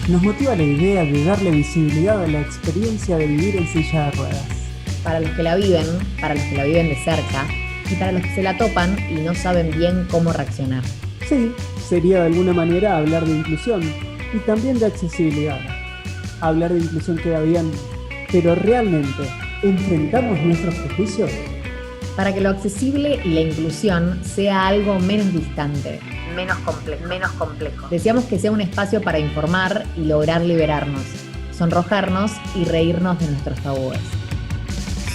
Nos motiva la idea de darle visibilidad a la experiencia de vivir en silla de ruedas. Para los que la viven, para los que la viven de cerca y para los que se la topan y no saben bien cómo reaccionar. Sí, sería de alguna manera hablar de inclusión y también de accesibilidad. Hablar de inclusión queda bien, pero realmente, ¿enfrentamos nuestros prejuicios? Para que lo accesible y la inclusión sea algo menos distante, menos complejo. Deseamos que sea un espacio para informar y lograr liberarnos, sonrojarnos y reírnos de nuestros tabúes.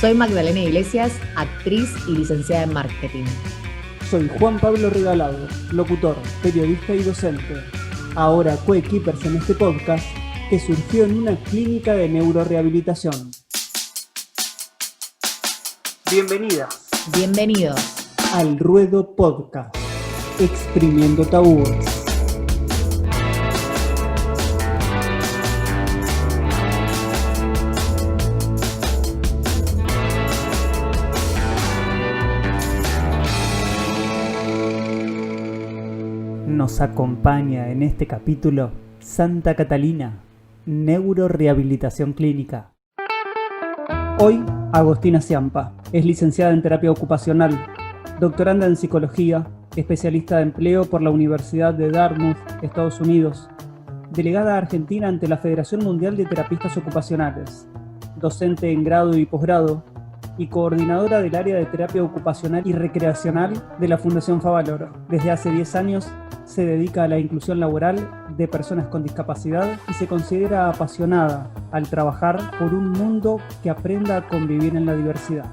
Soy Magdalena Iglesias, actriz y licenciada en marketing. Soy Juan Pablo Regalado, locutor, periodista y docente. Ahora coequippers en este podcast que surgió en una clínica de neurorehabilitación. Bienvenidos al Ruedo Podcast, exprimiendo tabúes. Nos acompaña en este capítulo Santa Catalina, neurorehabilitación clínica. Hoy, Agostina Ciampa es licenciada en terapia ocupacional, doctoranda en psicología, especialista de empleo por la Universidad de Dartmouth, Estados Unidos, delegada argentina ante la Federación Mundial de Terapistas Ocupacionales, docente en grado y posgrado, y coordinadora del área de terapia ocupacional y recreacional de la Fundación Favaloro. Desde hace 10 años se dedica a la inclusión laboral de personas con discapacidad y se considera apasionada al trabajar por un mundo que aprenda a convivir en la diversidad.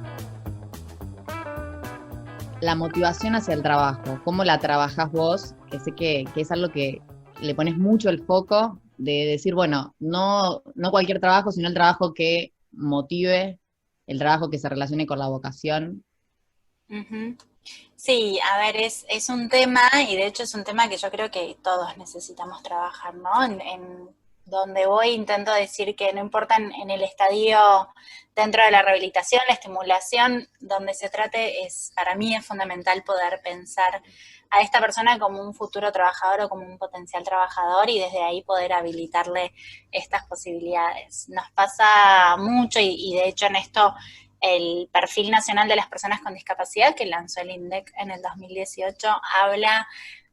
la motivación hacia el trabajo. ¿Cómo la trabajás vos? Que sé que es algo que le pones mucho el foco de decir, bueno, no cualquier trabajo, sino el trabajo que motive, el trabajo que se relacione con la vocación. Uh-huh. Sí, a ver, es un tema, y de hecho es un tema que yo creo que todos necesitamos trabajar, ¿no? En donde voy intento decir que no importa en el estadio dentro de la rehabilitación, la estimulación, donde se trate, para mí es fundamental poder pensar a esta persona como un futuro trabajador o como un potencial trabajador y desde ahí poder habilitarle estas posibilidades. Nos pasa mucho y de hecho en esto el Perfil Nacional de las Personas con Discapacidad que lanzó el INDEC en el 2018 habla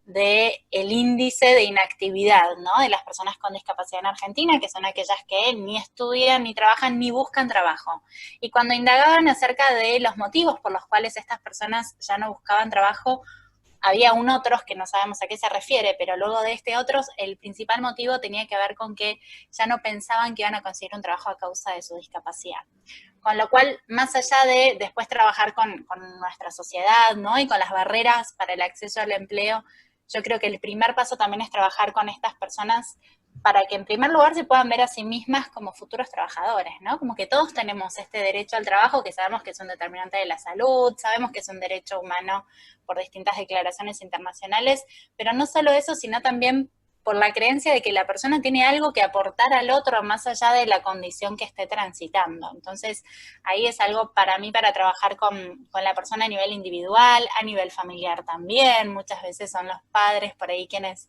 del índice de inactividad, ¿no? De las personas con discapacidad en Argentina, que son aquellas que ni estudian, ni trabajan, ni buscan trabajo. Y cuando indagaban acerca de los motivos por los cuales estas personas ya no buscaban trabajo, había otros que no sabemos a qué se refiere, pero luego de otros, el principal motivo tenía que ver con que ya no pensaban que iban a conseguir un trabajo a causa de su discapacidad. Con lo cual, más allá de después trabajar con nuestra sociedad, ¿no? Y con las barreras para el acceso al empleo, yo creo que el primer paso también es trabajar con estas personas para que en primer lugar se puedan ver a sí mismas como futuros trabajadores, ¿no? Como que todos tenemos este derecho al trabajo, que sabemos que es un determinante de la salud, sabemos que es un derecho humano por distintas declaraciones internacionales, pero no solo eso, sino también por la creencia de que la persona tiene algo que aportar al otro más allá de la condición que esté transitando. Entonces, ahí es algo para mí para trabajar con la persona a nivel individual, a nivel familiar también. Muchas veces son los padres por ahí quienes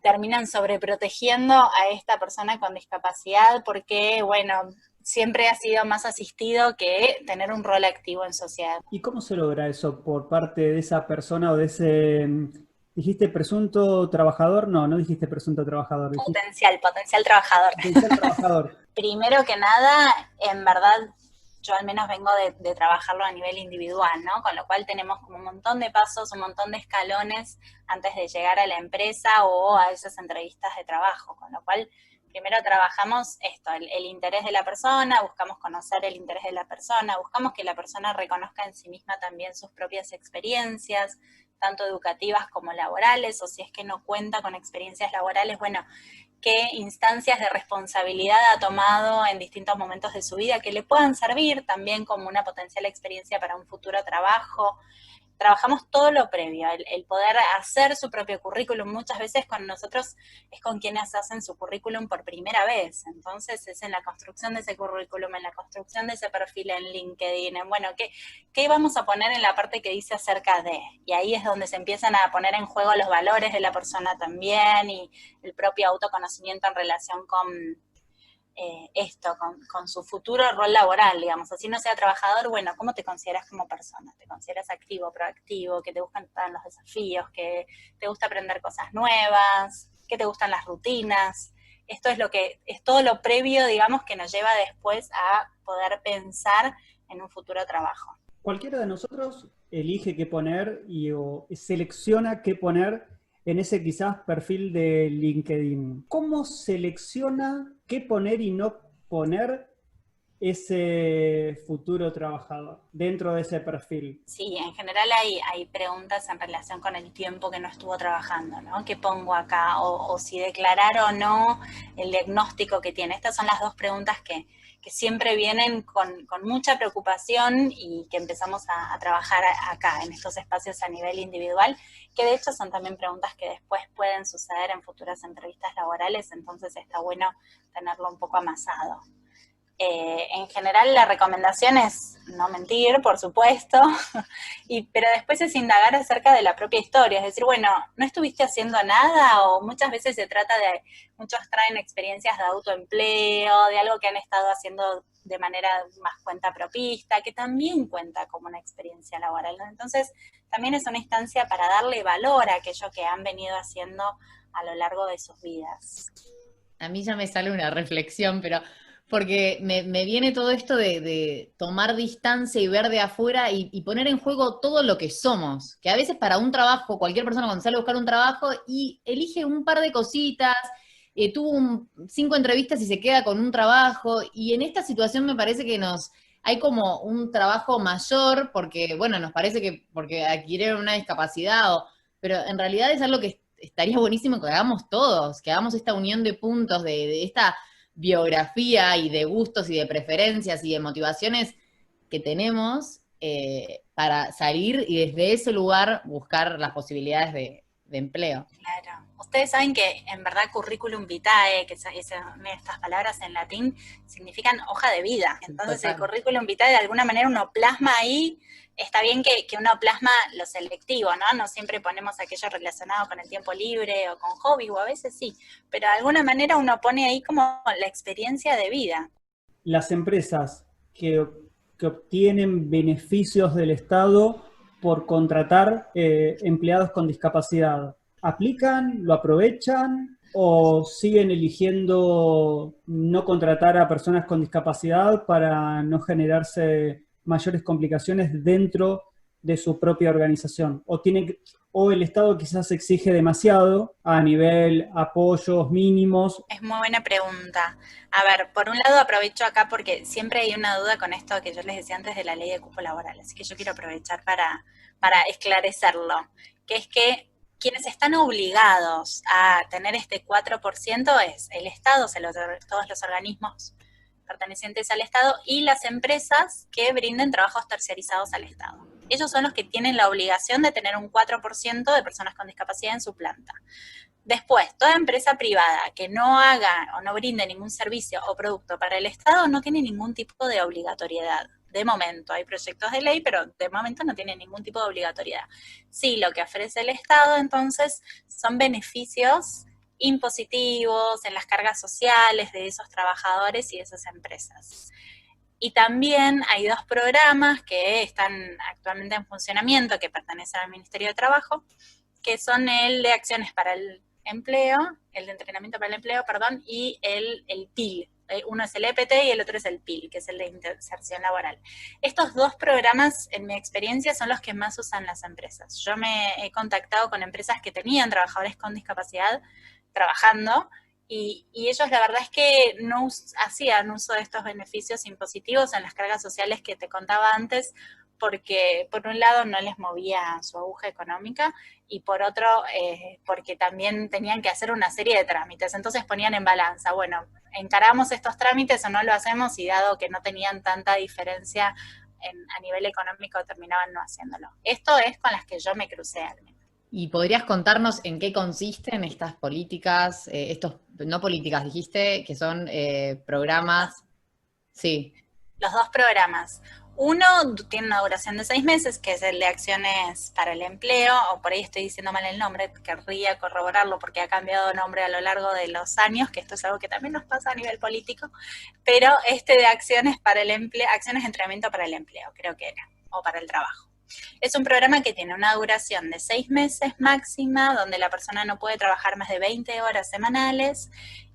terminan sobreprotegiendo a esta persona con discapacidad porque, bueno, siempre ha sido más asistido que tener un rol activo en sociedad. ¿Y cómo se logra eso por parte de esa persona o de ese... ¿Dijiste presunto trabajador? No dijiste presunto trabajador. Potencial trabajador. Potencial trabajador. Primero que nada, en verdad, yo al menos vengo de trabajarlo a nivel individual, ¿no? Con lo cual tenemos como un montón de pasos, un montón de escalones antes de llegar a la empresa o a esas entrevistas de trabajo, con lo cual primero trabajamos esto, el interés de la persona, buscamos conocer el interés de la persona, buscamos que la persona reconozca en sí misma también sus propias experiencias, tanto educativas como laborales, o si es que no cuenta con experiencias laborales, bueno, qué instancias de responsabilidad ha tomado en distintos momentos de su vida que le puedan servir también como una potencial experiencia para un futuro trabajo. trabajamos todo lo previo, el poder hacer su propio currículum. Muchas veces con nosotros es con quienes hacen su currículum por primera vez, entonces es en la construcción de ese currículum, en la construcción de ese perfil en LinkedIn, en bueno, ¿qué vamos a poner en la parte que dice acerca de? Y ahí es donde se empiezan a poner en juego los valores de la persona también y el propio autoconocimiento en relación con con su futuro rol laboral, digamos, así no sea trabajador, bueno, ¿cómo te consideras como persona? ¿Te consideras activo, proactivo, que te gustan los desafíos, que te gusta aprender cosas nuevas, que te gustan las rutinas? Esto es todo lo previo, digamos, que nos lleva después a poder pensar en un futuro trabajo. Cualquiera de nosotros elige qué poner o selecciona qué poner en ese quizás perfil de LinkedIn. ¿Cómo selecciona qué poner y no poner ese futuro trabajador dentro de ese perfil? Sí, en general hay preguntas en relación con el tiempo que no estuvo trabajando, ¿no? ¿Qué pongo acá? O si declarar o no el diagnóstico que tiene. Estas son las dos preguntas que siempre vienen con mucha preocupación y que empezamos a trabajar acá, en estos espacios a nivel individual, que de hecho son también preguntas que después pueden suceder en futuras entrevistas laborales, entonces está bueno tenerlo un poco amasado. En general la recomendación es no mentir, por supuesto, pero después es indagar acerca de la propia historia, es decir, bueno, ¿no estuviste haciendo nada? O muchas veces se trata muchos traen experiencias de autoempleo, de algo que han estado haciendo de manera más cuenta propista, que también cuenta como una experiencia laboral, ¿no? Entonces también es una instancia para darle valor a aquello que han venido haciendo a lo largo de sus vidas. A mí ya me sale una reflexión, pero porque me viene todo esto de tomar distancia y ver de afuera y poner en juego todo lo que somos. Que a veces para un trabajo, cualquier persona cuando sale a buscar un trabajo y elige un par de cositas, tuvo 5 entrevistas y se queda con un trabajo, y en esta situación me parece que hay como un trabajo mayor, porque, bueno, nos parece que porque adquirieron una discapacidad, pero en realidad es algo que estaría buenísimo que hagamos todos, que hagamos esta unión de puntos, de esta biografía y de gustos y de preferencias y de motivaciones que tenemos para salir y desde ese lugar buscar las posibilidades de empleo. Claro. Ustedes saben que en verdad currículum vitae, que estas palabras en latín significan hoja de vida. Entonces el currículum vitae de alguna manera uno plasma ahí. Está bien que uno plasma lo selectivo, ¿no? No siempre ponemos aquello relacionado con el tiempo libre o con hobby, o a veces sí, pero de alguna manera uno pone ahí como la experiencia de vida. Las empresas que obtienen beneficios del Estado por contratar empleados con discapacidad, ¿aplican, lo aprovechan o siguen eligiendo no contratar a personas con discapacidad para no generarse mayores complicaciones dentro de su propia organización? ¿O el Estado quizás exige demasiado a nivel apoyos mínimos? Es muy buena pregunta. A ver, por un lado aprovecho acá porque siempre hay una duda con esto que yo les decía antes de la ley de cupo laboral, así que yo quiero aprovechar para esclarecerlo, que es que quienes están obligados a tener este 4% es el Estado, todos los organismos pertenecientes al Estado y las empresas que brinden trabajos terciarizados al Estado. Ellos son los que tienen la obligación de tener un 4% de personas con discapacidad en su planta. Después, toda empresa privada que no haga o no brinde ningún servicio o producto para el Estado no tiene ningún tipo de obligatoriedad. De momento, hay proyectos de ley, pero de momento no tiene ningún tipo de obligatoriedad. Sí, lo que ofrece el Estado, entonces, son beneficios impositivos en las cargas sociales de esos trabajadores y de esas empresas. Y también hay 2 programas que están actualmente en funcionamiento, que pertenecen al Ministerio de Trabajo, que son el de acciones para el empleo, el de entrenamiento para el empleo, perdón, y el PIL. Uno es el EPT y el otro es el PIL, que es el de inserción laboral. Estos 2 programas, en mi experiencia, son los que más usan las empresas. Yo me he contactado con empresas que tenían trabajadores con discapacidad trabajando, y ellos la verdad es que no hacían uso de estos beneficios impositivos en las cargas sociales que te contaba antes, porque por un lado no les movía su aguja económica y por otro porque también tenían que hacer una serie de trámites, entonces ponían en balanza, bueno, encaramos estos trámites o no lo hacemos, y dado que no tenían tanta diferencia a nivel económico terminaban no haciéndolo. Esto es con las que yo me crucé al menos. ¿Y podrías contarnos en qué consisten estas políticas, no políticas, dijiste, que son programas? Sí. Los dos programas. Uno tiene una duración de 6 meses, que es el de Acciones para el Empleo, o por ahí estoy diciendo mal el nombre, querría corroborarlo porque ha cambiado de nombre a lo largo de los años, que esto es algo que también nos pasa a nivel político, pero este de Acciones para el Empleo, Acciones de Entrenamiento para el Empleo, creo que era, o para el trabajo. Es un programa que tiene una duración de 6 meses máxima, donde la persona no puede trabajar más de 20 horas semanales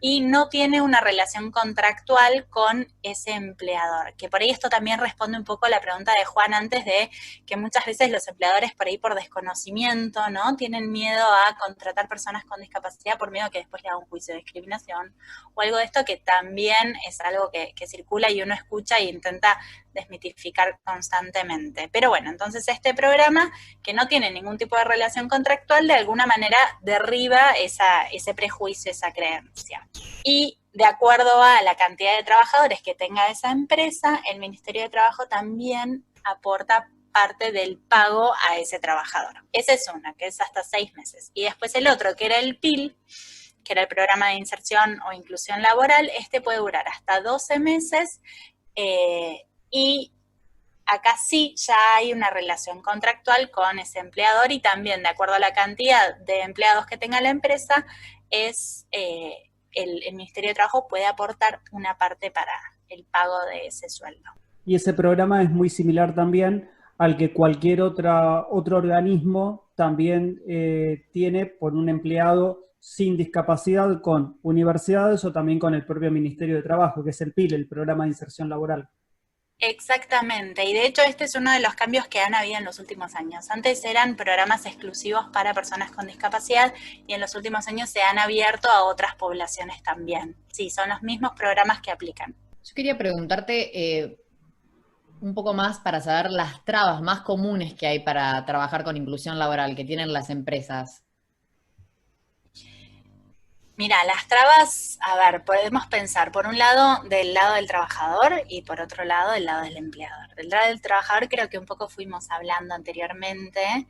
y no tiene una relación contractual con ese empleador. Que por ahí esto también responde un poco a la pregunta de Juan antes de que muchas veces los empleadores por ahí por desconocimiento, ¿no? Tienen miedo a contratar personas con discapacidad por miedo a que después le haga un juicio de discriminación o algo de esto que también es algo que circula y uno escucha e intenta desmitificar constantemente. Pero bueno, entonces este programa, que no tiene ningún tipo de relación contractual, de alguna manera derriba ese prejuicio, esa creencia. Y de acuerdo a la cantidad de trabajadores que tenga esa empresa, el Ministerio de Trabajo también aporta parte del pago a ese trabajador. Ese es uno, que es hasta 6 meses. Y después el otro, que era el PIL, que era el Programa de Inserción o Inclusión Laboral, este puede durar hasta 12 meses, y acá sí ya hay una relación contractual con ese empleador y también de acuerdo a la cantidad de empleados que tenga la empresa, el Ministerio de Trabajo puede aportar una parte para el pago de ese sueldo. Y ese programa es muy similar también al que cualquier otro organismo también tiene por un empleado sin discapacidad con universidades o también con el propio Ministerio de Trabajo, que es el PIL, el Programa de Inserción Laboral. Exactamente, y de hecho este es uno de los cambios que han habido en los últimos años. Antes eran programas exclusivos para personas con discapacidad y en los últimos años se han abierto a otras poblaciones también. Sí, son los mismos programas que aplican. Yo quería preguntarte un poco más para saber las trabas más comunes que hay para trabajar con inclusión laboral que tienen las empresas. Mira, las trabas, a ver, podemos pensar por un lado del lado del trabajador y por otro lado del lado del empleador. Del lado del trabajador creo que un poco fuimos hablando anteriormente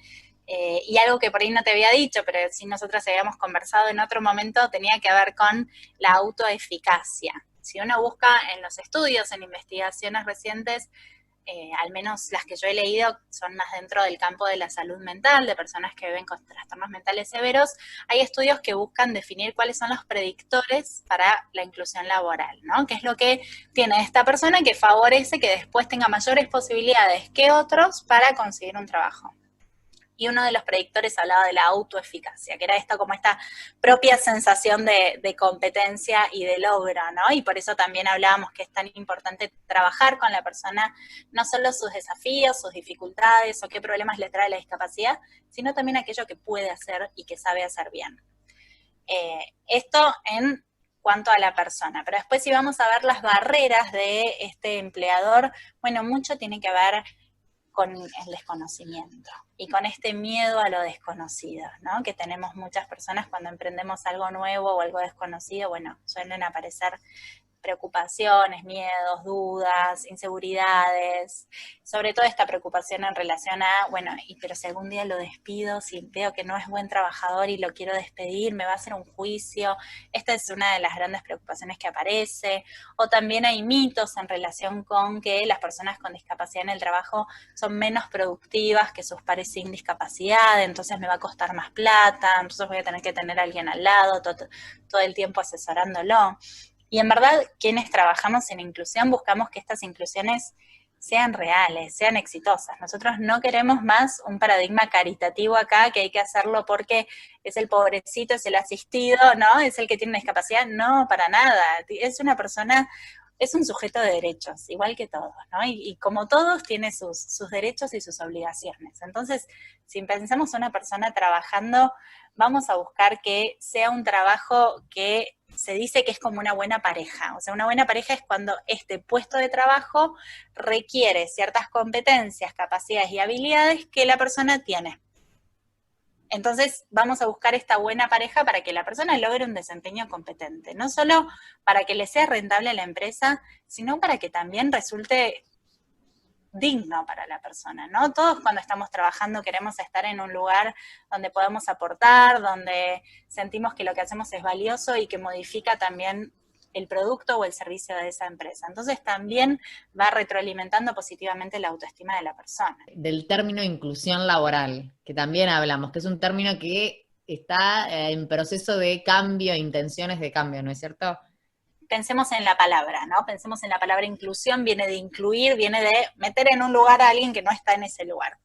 y algo que por ahí no te había dicho, pero si nosotras habíamos conversado en otro momento, tenía que ver con la autoeficacia. Si uno busca en los estudios, en investigaciones recientes, al menos las que yo he leído son más dentro del campo de la salud mental, de personas que viven con trastornos mentales severos, hay estudios que buscan definir cuáles son los predictores para la inclusión laboral, ¿no? ¿Qué es lo que tiene esta persona que favorece que después tenga mayores posibilidades que otros para conseguir un trabajo? Y uno de los predictores hablaba de la autoeficacia, que era esto como esta propia sensación de competencia y de logro, ¿no? Y por eso también hablábamos que es tan importante trabajar con la persona, no solo sus desafíos, sus dificultades o qué problemas le trae la discapacidad, sino también aquello que puede hacer y que sabe hacer bien. Esto en cuanto a la persona, pero después si vamos a ver las barreras de este empleador, bueno, mucho tiene que ver con el desconocimiento y con este miedo a lo desconocido, ¿no? Que tenemos muchas personas cuando emprendemos algo nuevo o algo desconocido, bueno, suelen aparecer preocupaciones, miedos, dudas, inseguridades, sobre todo esta preocupación en relación a, bueno, pero si algún día lo despido, si veo que no es buen trabajador y lo quiero despedir, me va a hacer un juicio. Esta es una de las grandes preocupaciones que aparece. O también hay mitos en relación con que las personas con discapacidad en el trabajo son menos productivas que sus pares sin discapacidad, entonces me va a costar más plata, entonces voy a tener que tener a alguien al lado todo el tiempo asesorándolo. Y en verdad, quienes trabajamos en inclusión buscamos que estas inclusiones sean reales, sean exitosas. Nosotros no queremos más un paradigma caritativo acá, que hay que hacerlo porque es el pobrecito, es el asistido, ¿no? Es el que tiene una discapacidad. No, para nada. Es una persona, es un sujeto de derechos, igual que todos, ¿no? Y como todos, tiene sus derechos y sus obligaciones. Entonces, si pensamos una persona trabajando, vamos a buscar que sea un trabajo que se dice que es como una buena pareja. O sea, una buena pareja es cuando este puesto de trabajo requiere ciertas competencias, capacidades y habilidades que la persona tiene. Entonces vamos a buscar esta buena pareja para que la persona logre un desempeño competente. No solo para que le sea rentable a la empresa, sino para que también resulte digno para la persona, ¿no? Todos cuando estamos trabajando queremos estar en un lugar donde podemos aportar, donde sentimos que lo que hacemos es valioso y que modifica también el producto o el servicio de esa empresa. Entonces también va retroalimentando positivamente la autoestima de la persona. Del término inclusión laboral, que también hablamos, que es un término que está en proceso de cambio, intenciones de cambio, ¿no es cierto? Pensemos en la palabra, ¿no? Pensemos en la palabra inclusión, viene de incluir, viene de meter en un lugar a alguien que no está en ese lugar.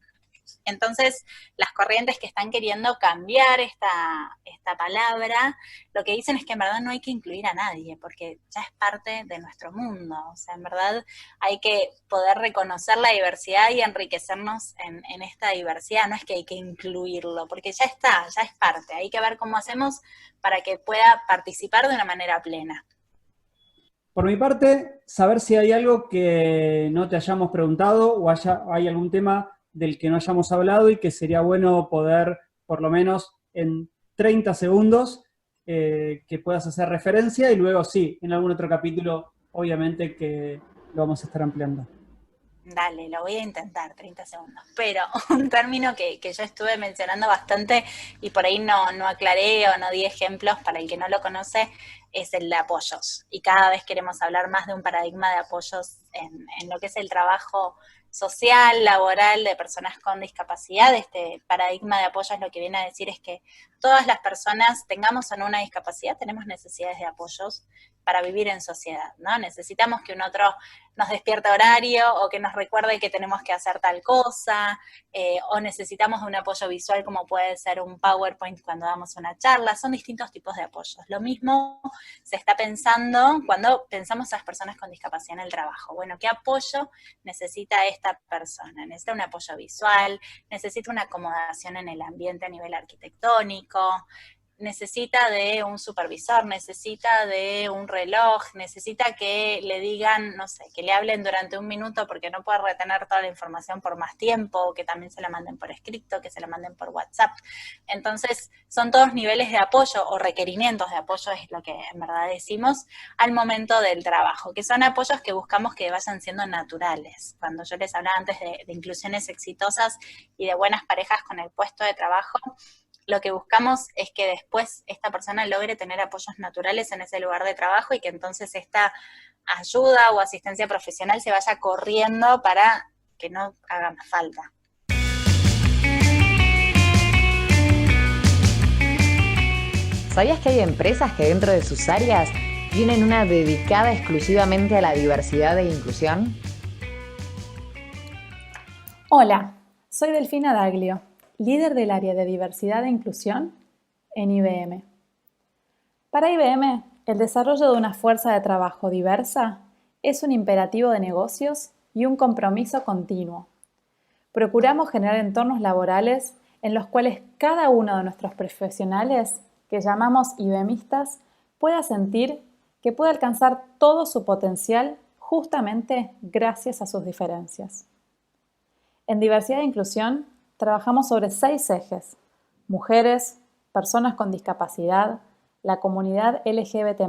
Entonces, las corrientes que están queriendo cambiar esta palabra, lo que dicen es que en verdad no hay que incluir a nadie, porque ya es parte de nuestro mundo. O sea, en verdad hay que poder reconocer la diversidad y enriquecernos en esta diversidad. No es que hay que incluirlo, porque ya está, ya es parte. Hay que ver cómo hacemos para que pueda participar de una manera plena. Por mi parte, saber si hay algo que no te hayamos preguntado o hay algún tema del que no hayamos hablado y que sería bueno poder, por lo menos en 30 segundos, que puedas hacer referencia y luego sí, en algún otro capítulo, obviamente que lo vamos a estar ampliando. Dale, lo voy a intentar, 30 segundos. Pero un término que yo estuve mencionando bastante y por ahí no aclaré o no di ejemplos para el que no lo conoce, es el de apoyos. Y cada vez queremos hablar más de un paradigma de apoyos en lo que es el trabajo social, laboral de personas con discapacidad. Este paradigma de apoyos lo que viene a decir es que todas las personas, tengamos o no una discapacidad, tenemos necesidades de apoyos para vivir en sociedad, ¿no? Necesitamos que un otro nos despierte horario o que nos recuerde que tenemos que hacer tal cosa, o necesitamos un apoyo visual como puede ser un PowerPoint cuando damos una charla. Son distintos tipos de apoyos. Lo mismo se está pensando cuando pensamos a las personas con discapacidad en el trabajo. Bueno, ¿qué apoyo necesita esta persona? Necesita un apoyo visual, necesita una acomodación en el ambiente a nivel arquitectónico, necesita de un supervisor, necesita de un reloj, necesita que le digan, no sé, que le hablen durante un minuto porque no puede retener toda la información por más tiempo, que también se la manden por escrito, que se la manden por WhatsApp. Entonces, son todos niveles de apoyo o requerimientos de apoyo, es lo que en verdad decimos, al momento del trabajo, que son apoyos que buscamos que vayan siendo naturales. Cuando yo les hablaba antes de inclusiones exitosas y de buenas parejas con el puesto de trabajo, lo que buscamos es que después esta persona logre tener apoyos naturales en ese lugar de trabajo y que entonces esta ayuda o asistencia profesional se vaya corriendo para que no haga más falta. ¿Sabías que hay empresas que dentro de sus áreas tienen una dedicada exclusivamente a la diversidad e inclusión? Hola, soy Delfina Daglio, líder del área de diversidad e inclusión en IBM. Para IBM, el desarrollo de una fuerza de trabajo diversa es un imperativo de negocios y un compromiso continuo. Procuramos generar entornos laborales en los cuales cada uno de nuestros profesionales, que llamamos IBMistas, pueda sentir que puede alcanzar todo su potencial justamente gracias a sus diferencias. En diversidad e inclusión, trabajamos sobre 6 ejes: mujeres, personas con discapacidad, la comunidad LGBT+,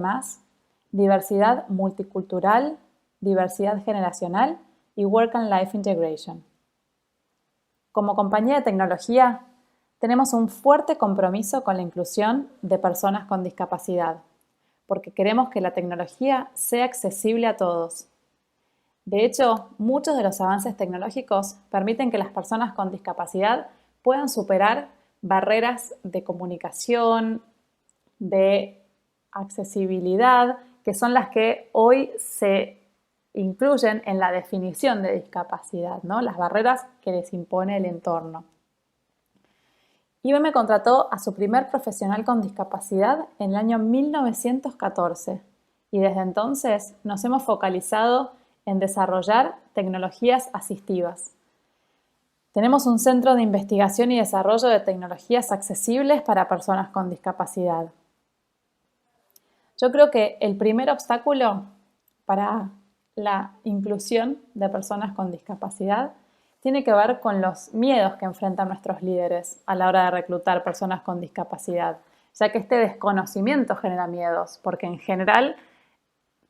diversidad multicultural, diversidad generacional y Work and Life Integration. Como compañía de tecnología, tenemos un fuerte compromiso con la inclusión de personas con discapacidad, porque queremos que la tecnología sea accesible a todos. De hecho, muchos de los avances tecnológicos permiten que las personas con discapacidad puedan superar barreras de comunicación, de accesibilidad, que son las que hoy se incluyen en la definición de discapacidad, ¿no? Las barreras que les impone el entorno. IBM contrató a su primer profesional con discapacidad en el año 1914 y desde entonces nos hemos focalizado en desarrollar tecnologías asistivas. Tenemos un centro de investigación y desarrollo de tecnologías accesibles para personas con discapacidad. Yo creo que el primer obstáculo para la inclusión de personas con discapacidad tiene que ver con los miedos que enfrentan nuestros líderes a la hora de reclutar personas con discapacidad, ya que este desconocimiento genera miedos, porque en general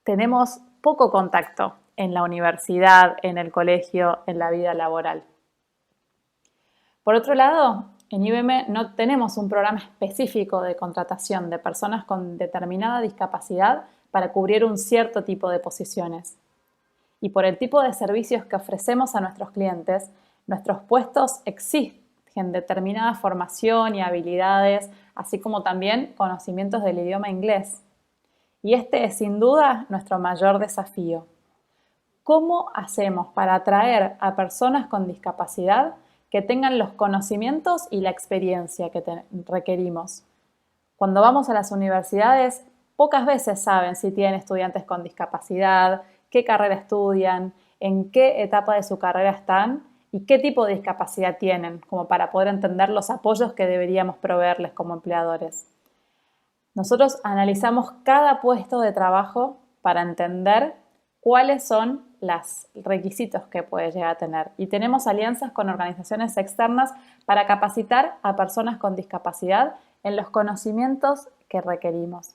tenemos poco contacto en la universidad, en el colegio, en la vida laboral. Por otro lado, en IBM no tenemos un programa específico de contratación de personas con determinada discapacidad para cubrir un cierto tipo de posiciones. Y por el tipo de servicios que ofrecemos a nuestros clientes, nuestros puestos exigen determinada formación y habilidades, así como también conocimientos del idioma inglés. Y este es sin duda nuestro mayor desafío. ¿Cómo hacemos para atraer a personas con discapacidad que tengan los conocimientos y la experiencia que requerimos? Cuando vamos a las universidades, pocas veces saben si tienen estudiantes con discapacidad, qué carrera estudian, en qué etapa de su carrera están y qué tipo de discapacidad tienen, como para poder entender los apoyos que deberíamos proveerles como empleadores. Nosotros analizamos cada puesto de trabajo para entender cuáles son los requisitos que puede llegar a tener. Y tenemos alianzas con organizaciones externas para capacitar a personas con discapacidad en los conocimientos que requerimos.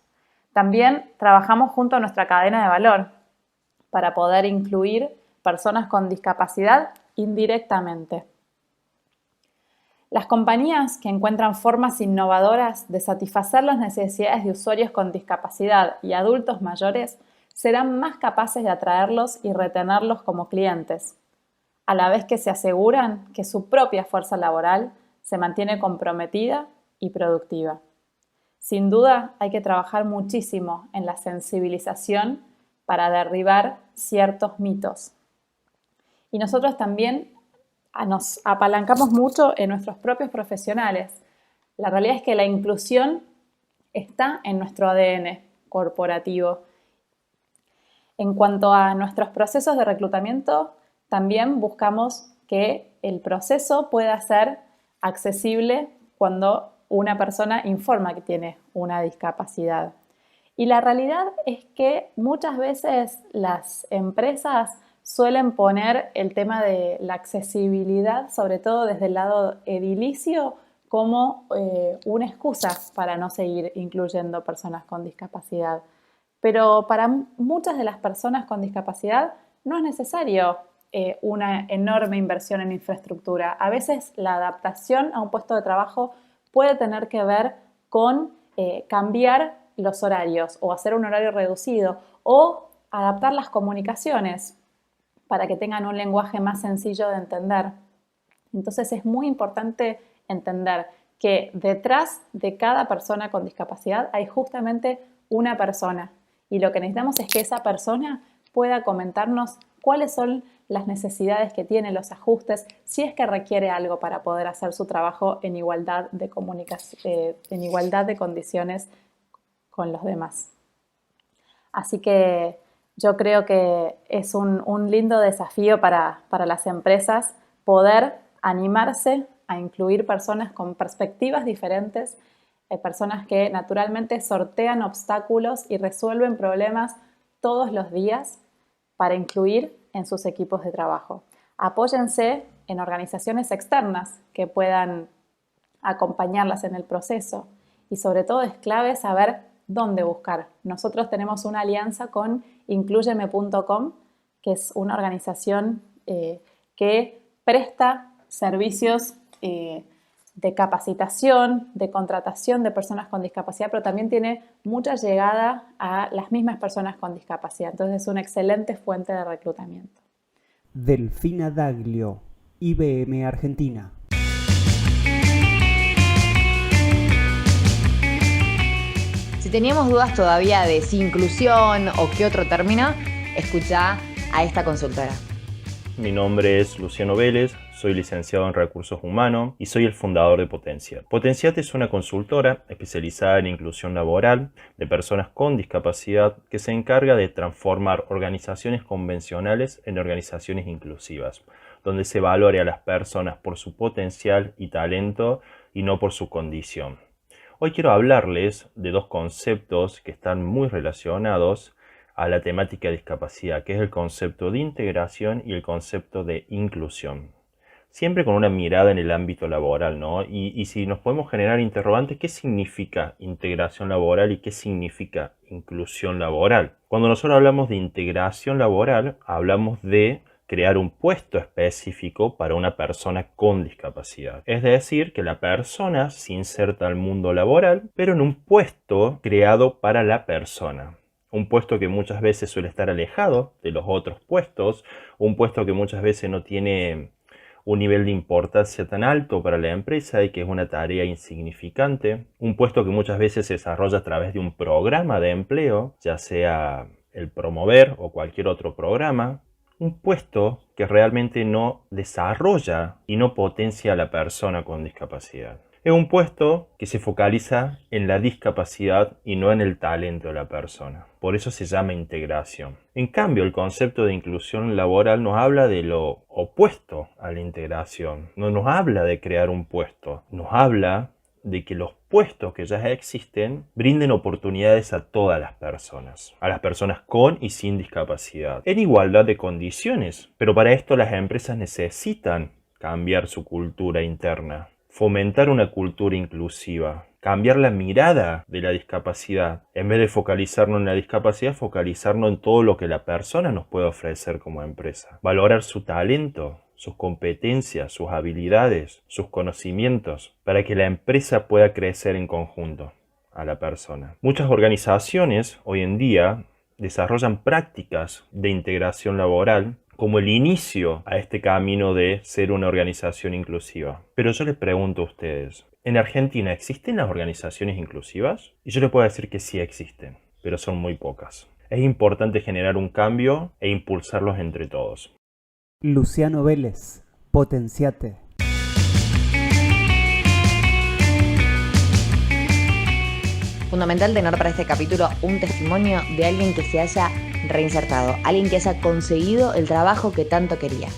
También trabajamos junto a nuestra cadena de valor para poder incluir personas con discapacidad indirectamente. Las compañías que encuentran formas innovadoras de satisfacer las necesidades de usuarios con discapacidad y adultos mayores serán más capaces de atraerlos y retenerlos como clientes, a la vez que se aseguran que su propia fuerza laboral se mantiene comprometida y productiva. Sin duda, hay que trabajar muchísimo en la sensibilización para derribar ciertos mitos. Y nosotros también nos apalancamos mucho en nuestros propios profesionales. La realidad es que la inclusión está en nuestro ADN corporativo. En cuanto a nuestros procesos de reclutamiento, también buscamos que el proceso pueda ser accesible cuando una persona informa que tiene una discapacidad. Y la realidad es que muchas veces las empresas suelen poner el tema de la accesibilidad, sobre todo desde el lado edilicio, como una excusa para no seguir incluyendo personas con discapacidad. Pero para muchas de las personas con discapacidad no es necesario una enorme inversión en infraestructura. A veces la adaptación a un puesto de trabajo puede tener que ver con cambiar los horarios o hacer un horario reducido o adaptar las comunicaciones para que tengan un lenguaje más sencillo de entender. Entonces es muy importante entender que detrás de cada persona con discapacidad hay justamente una persona y lo que necesitamos es que esa persona pueda comentarnos cuáles son las necesidades que tiene, los ajustes, si es que requiere algo para poder hacer su trabajo en igualdad de en igualdad de condiciones con los demás. Así que yo creo que es un lindo desafío para las empresas poder animarse a incluir personas con perspectivas diferentes, personas que naturalmente sortean obstáculos y resuelven problemas todos los días para incluir en sus equipos de trabajo. Apóyense en organizaciones externas que puedan acompañarlas en el proceso y sobre todo es clave saber dónde buscar. Nosotros tenemos una alianza con incluyeme.com, que es una organización que presta servicios de capacitación, de contratación de personas con discapacidad, pero también tiene mucha llegada a las mismas personas con discapacidad. Entonces es una excelente fuente de reclutamiento. Delfina Daglio, IBM Argentina. Si teníamos dudas todavía de si inclusión o qué otro término, escuchá a esta consultora. Mi nombre es Luciano Vélez, soy licenciado en Recursos Humanos y soy el fundador de Potenciat. Potenciat es una consultora especializada en inclusión laboral de personas con discapacidad que se encarga de transformar organizaciones convencionales en organizaciones inclusivas, donde se valore a las personas por su potencial y talento y no por su condición. Hoy quiero hablarles de dos conceptos que están muy relacionados a la temática de discapacidad, que es el concepto de integración y el concepto de inclusión. siempre con una mirada en el ámbito laboral, ¿no? Y si nos podemos generar interrogantes, ¿qué significa integración laboral y qué significa inclusión laboral? Cuando nosotros hablamos de integración laboral, hablamos de crear un puesto específico para una persona con discapacidad. Es decir, que la persona se inserta al mundo laboral, pero en un puesto creado para la persona. Un puesto que muchas veces suele estar alejado de los otros puestos, un puesto que muchas veces no tiene un nivel de importancia tan alto para la empresa y que es una tarea insignificante, un puesto que muchas veces se desarrolla a través de un programa de empleo, ya sea el Promover o cualquier otro programa, un puesto que realmente no desarrolla y no potencia a la persona con discapacidad. Es un puesto que se focaliza en la discapacidad y no en el talento de la persona. Por eso se llama integración. En cambio, el concepto de inclusión laboral nos habla de lo opuesto a la integración. No nos habla de crear un puesto. Nos habla de que los puestos que ya existen brinden oportunidades a todas las personas. A las personas con y sin discapacidad. En igualdad de condiciones. Pero para esto las empresas necesitan cambiar su cultura interna. Fomentar una cultura inclusiva, cambiar la mirada de la discapacidad. En vez de focalizarnos en la discapacidad, focalizarnos en todo lo que la persona nos puede ofrecer como empresa. Valorar su talento, sus competencias, sus habilidades, sus conocimientos, para que la empresa pueda crecer en conjunto a la persona. Muchas organizaciones hoy en día desarrollan prácticas de integración laboral como el inicio a este camino de ser una organización inclusiva. Pero yo les pregunto a ustedes, ¿en Argentina existen las organizaciones inclusivas? Y yo les puedo decir que sí existen, pero son muy pocas. Es importante generar un cambio e impulsarlos entre todos. Luciano Vélez, Potenciate. Fundamental tener para este capítulo un testimonio de alguien que se haya reinsertado, alguien que haya conseguido el trabajo que tanto quería.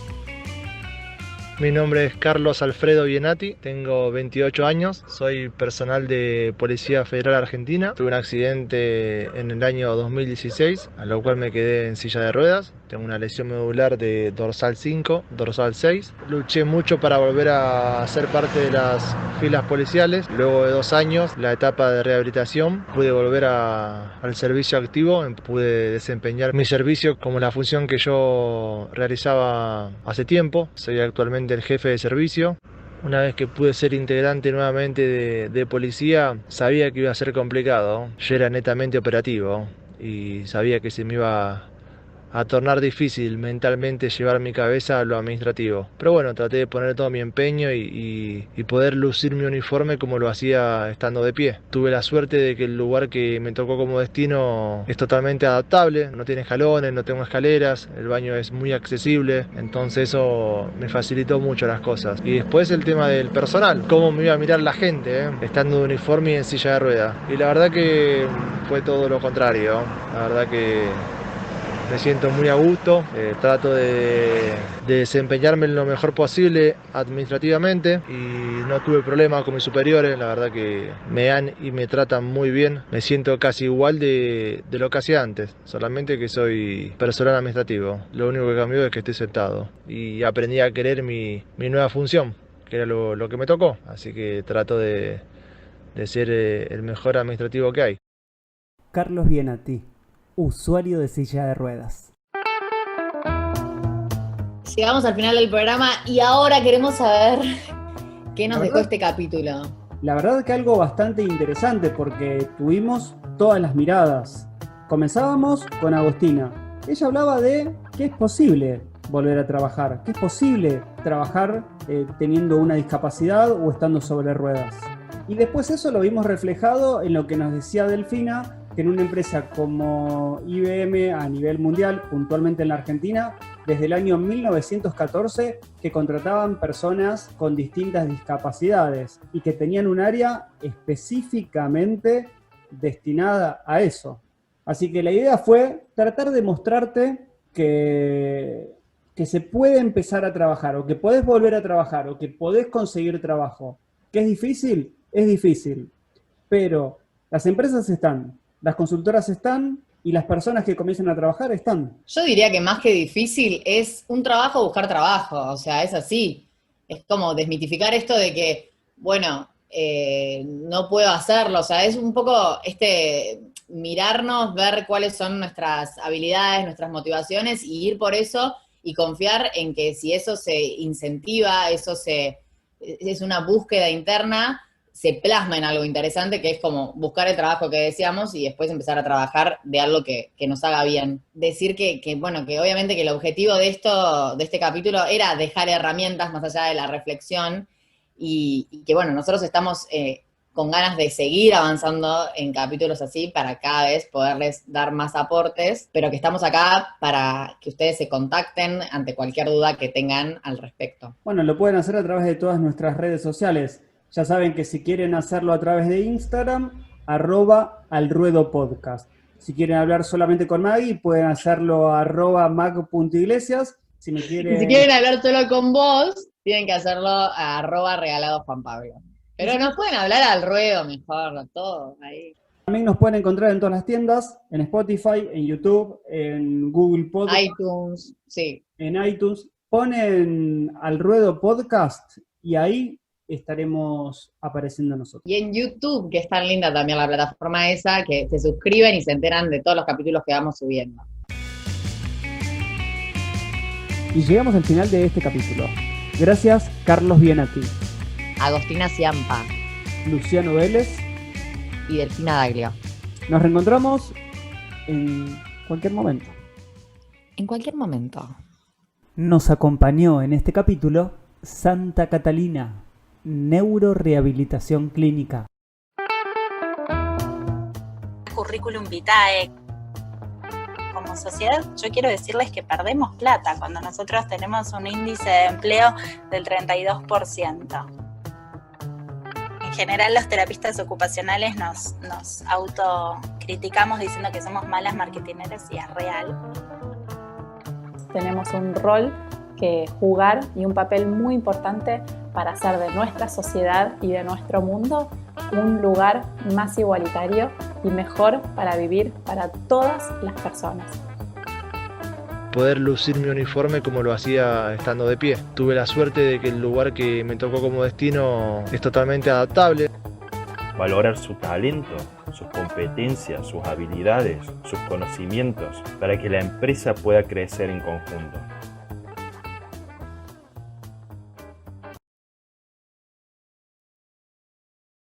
Mi nombre es Carlos Alfredo Bienati, tengo 28 años, soy personal de Policía Federal Argentina. Tuve un accidente en el año 2016, a lo cual me quedé en silla de ruedas. Tengo una lesión medular de dorsal 5, dorsal 6. Luché mucho para volver a ser parte de las filas policiales. Luego de 2 años, la etapa de rehabilitación, pude volver al servicio activo, pude desempeñar mi servicio como la función que yo realizaba hace tiempo. Soy actualmente el jefe de servicio. Una vez que pude ser integrante nuevamente de policía, sabía que iba a ser complicado. Yo era netamente operativo y sabía que se me iba a tornar difícil mentalmente llevar mi cabeza a lo administrativo. Pero bueno, traté de poner todo mi empeño y poder lucir mi uniforme como lo hacía estando de pie. Tuve la suerte de que el lugar que me tocó como destino es totalmente adaptable, no tiene escalones, no tengo escaleras, el baño es muy accesible, entonces eso me facilitó mucho las cosas. Y después el tema del personal, cómo me iba a mirar la gente, estando de uniforme y en silla de ruedas. Y la verdad que fue todo lo contrario, la verdad que me siento muy a gusto, trato de desempeñarme lo mejor posible administrativamente y no tuve problemas con mis superiores, la verdad que me dan y me tratan muy bien. Me siento casi igual de lo que hacía antes, solamente que soy personal administrativo. Lo único que cambió es que estoy sentado y aprendí a querer mi nueva función, que era lo que me tocó, así que trato de ser el mejor administrativo que hay. Carlos Bienati, usuario de silla de ruedas. Llegamos al final del programa y ahora queremos saber qué nos dejó este capítulo. La verdad que algo bastante interesante porque tuvimos todas las miradas. Comenzábamos con Agostina. Ella hablaba de que es posible volver a trabajar, que es posible trabajar teniendo una discapacidad o estando sobre ruedas. Y después eso lo vimos reflejado en lo que nos decía Delfina, que en una empresa como IBM a nivel mundial, puntualmente en la Argentina, desde el año 1914, que contrataban personas con distintas discapacidades y que tenían un área específicamente destinada a eso. Así que la idea fue tratar de mostrarte que se puede empezar a trabajar, o que podés volver a trabajar, o que podés conseguir trabajo. ¿Que es difícil? Es difícil. Pero las empresas están, las consultoras están y las personas que comienzan a trabajar están. Yo diría que más que difícil es un trabajo buscar trabajo, o sea, es así. Es como desmitificar esto de que, bueno, no puedo hacerlo. O sea, es un poco mirarnos, ver cuáles son nuestras habilidades, nuestras motivaciones y ir por eso y confiar en que si eso se incentiva, es una búsqueda interna, se plasma en algo interesante, que es como buscar el trabajo que deseamos y después empezar a trabajar de algo que nos haga bien. Decir bueno, que obviamente que el objetivo de este capítulo era dejar herramientas más allá de la reflexión y que bueno, nosotros estamos con ganas de seguir avanzando en capítulos así para cada vez poderles dar más aportes, pero que estamos acá para que ustedes se contacten ante cualquier duda que tengan al respecto. Bueno, lo pueden hacer a través de todas nuestras redes sociales. Ya saben que si quieren hacerlo a través de Instagram, @alruedopodcast. Si quieren hablar solamente con Maggie, pueden hacerlo @mag.iglesias. Si quieren hablar solo con vos, tienen que hacerlo a @regaladojuanpablo. Pero nos pueden hablar al ruedo mejor, todo ahí. También nos pueden encontrar en todas las tiendas, en Spotify, en YouTube, en Google Podcast, iTunes, sí. En iTunes. Ponen Al Ruedo Podcast y ahí estaremos apareciendo nosotros. Y en YouTube, que es tan linda también la plataforma esa, que se suscriben y se enteran de todos los capítulos que vamos subiendo. Y llegamos al final de este capítulo. Gracias, Carlos Bienati, Agostina Ciampa Luciano Vélez y Delfina Daglio. Nos reencontramos en cualquier momento. En cualquier momento. Nos acompañó en este capítulo Santa Catalina, Neurorehabilitación Clínica. Currículum vitae. Como sociedad, yo quiero decirles que perdemos plata cuando nosotros tenemos un índice de empleo del 32%. En general, los terapistas ocupacionales nos autocriticamos diciendo que somos malas marketineras y es real. Tenemos un rol que jugar y un papel muy importante para hacer de nuestra sociedad y de nuestro mundo un lugar más igualitario y mejor para vivir para todas las personas. Poder lucir mi uniforme como lo hacía estando de pie. Tuve la suerte de que el lugar que me tocó como destino es totalmente adaptable. Valorar su talento, sus competencias, sus habilidades, sus conocimientos, para que la empresa pueda crecer en conjunto.